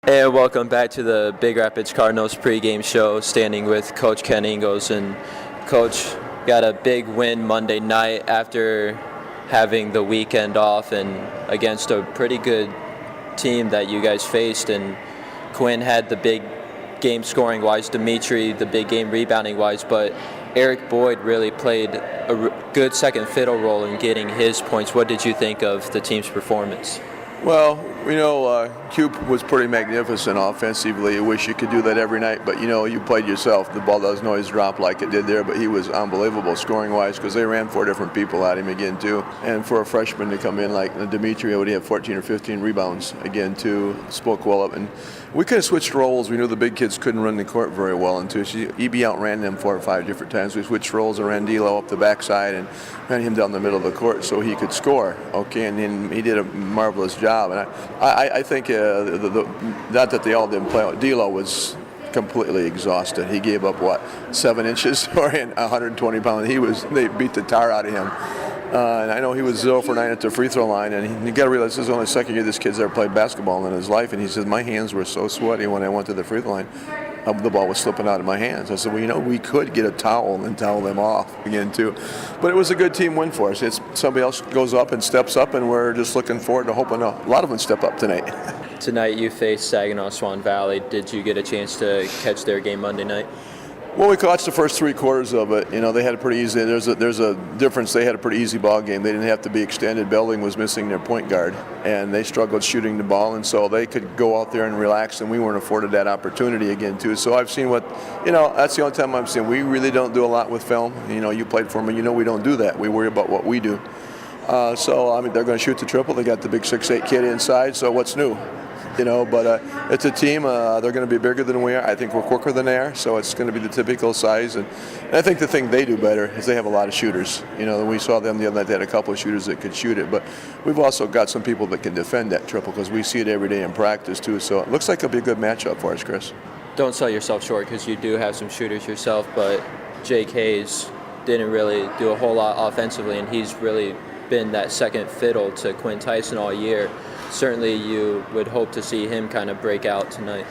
And welcome back to the Big Rapids Cardinals pregame show, standing with Coach Ken Ingles. And Coach got a big win Monday night after having the weekend off and against a pretty good team that you guys faced. And Quinn had the big game scoring wise, Dimitri the big game rebounding wise, but Eric Boyd really played a good second fiddle role in getting his points. What did you think of the team's performance? Well, Q was pretty magnificent offensively. I wish you could do that every night, but you played yourself. The ball doesn't always drop like it did there, but he was unbelievable scoring-wise because they ran 4 different people at him again, too. And for a freshman to come in like Dimitri, would he have 14 or 15 rebounds again, too? Spoke well of it. And we could have switched roles. We knew the big kids couldn't run the court very well, and too. EB outran them 4 or 5 different times. We switched roles and ran D'Lo up the backside and ran him down the middle of the court so he could score. Okay, and then he did a marvelous job. And I think not that they all didn't play. D'Lo was completely exhausted. He gave up 7 inches or 120 pounds. They beat the tar out of him. And I know he was 0 for 9 at the free throw line, and you got to realize this is only the second year this kid's ever played basketball in his life. And he says, my hands were so sweaty when I went to the free throw line. The ball was slipping out of my hands. I said, well, we could get a towel and towel them off again, too. But it was a good team win for us. Somebody else goes up and steps up, and we're just looking forward to hoping a lot of them step up tonight. Tonight you faced Saginaw Swan Valley. Did you get a chance to catch their game Monday night? Well, we watched the first 3 quarters of it. They had a pretty easy. There's a difference. They had a pretty easy ball game. They didn't have to be extended. Belding was missing their point guard, and they struggled shooting the ball, and so they could go out there and relax, and we weren't afforded that opportunity again, too. So I've seen that's the only time I'm seeing. We really don't do a lot with film. You played for me. We don't do that. We worry about what we do. They're going to shoot the triple. They got the big 6'8" kid inside. So what's new? But it's a team. They're going to be bigger than we are. I think we're quicker than they are, so it's going to be the typical size. And I think the thing they do better is they have a lot of shooters. We saw them the other night. They had a couple of shooters that could shoot it, but we've also got some people that can defend that triple because we see it every day in practice too. So it looks like it'll be a good matchup for us, Chris. Don't sell yourself short because you do have some shooters yourself, but Jake Hayes didn't really do a whole lot offensively, and he's really been that second fiddle to Quinn Tyson all year. Certainly you would hope to see him kind of break out tonight.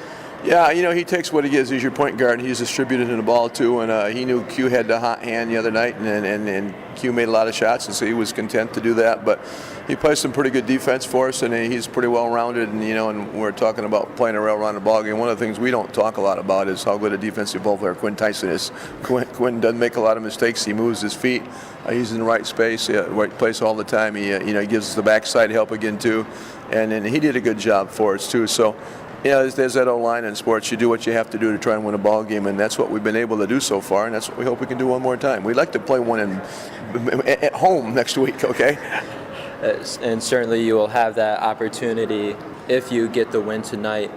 Yeah, he takes what he gives. He's your point guard, and he's distributed in the ball, too. And he knew Q had the hot hand the other night, and Q made a lot of shots, and so he was content to do that. But he plays some pretty good defense for us, and he's pretty well-rounded. And we're talking about playing a well-rounded ball game. One of the things we don't talk a lot about is how good a defensive ball player Quinn Tyson is. Quinn doesn't make a lot of mistakes. He moves his feet. He's in the right space, right place all the time. He gives us the backside help again, too. And he did a good job for us, too. So, there's that old line in sports. You do what you have to do to try and win a ball game, and that's what we've been able to do so far, and that's what we hope we can do one more time. We'd like to play one at home next week, okay? And certainly you will have that opportunity if you get the win tonight.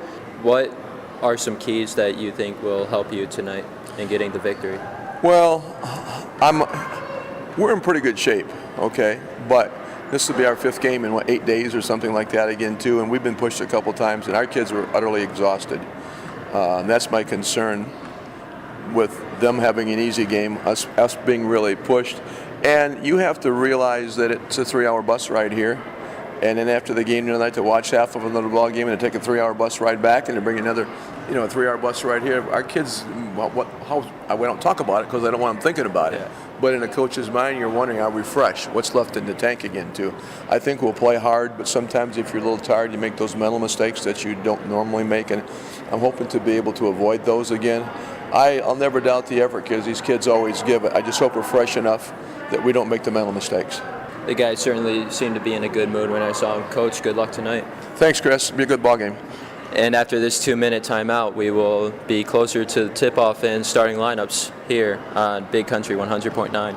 What are some keys that you think will help you tonight in getting the victory? Well, we're in pretty good shape, okay? But this will be our 5th game in 8 days or something like that again, too. And we've been pushed a couple times, and our kids were utterly exhausted. And that's my concern with them having an easy game, us being really pushed. And you have to realize that it's a 3-hour bus ride here. And then after the game tonight, to watch half of another ball game and to take a 3-hour bus ride back and to bring another, a 3-hour bus ride here. Our kids, we don't talk about it because I don't want them thinking about it. But in a coach's mind, you're wondering, are we fresh? What's left in the tank again, too? I think we'll play hard, but sometimes if you're a little tired, you make those mental mistakes that you don't normally make, and I'm hoping to be able to avoid those again. I'll never doubt the effort because these kids always give it. I just hope we're fresh enough that we don't make the mental mistakes. The guys certainly seemed to be in a good mood when I saw him. Coach, good luck tonight. Thanks, Chris. It'll be a good ball game. And after this 2-minute timeout, we will be closer to the tip-off and starting lineups here on Big Country 100.9.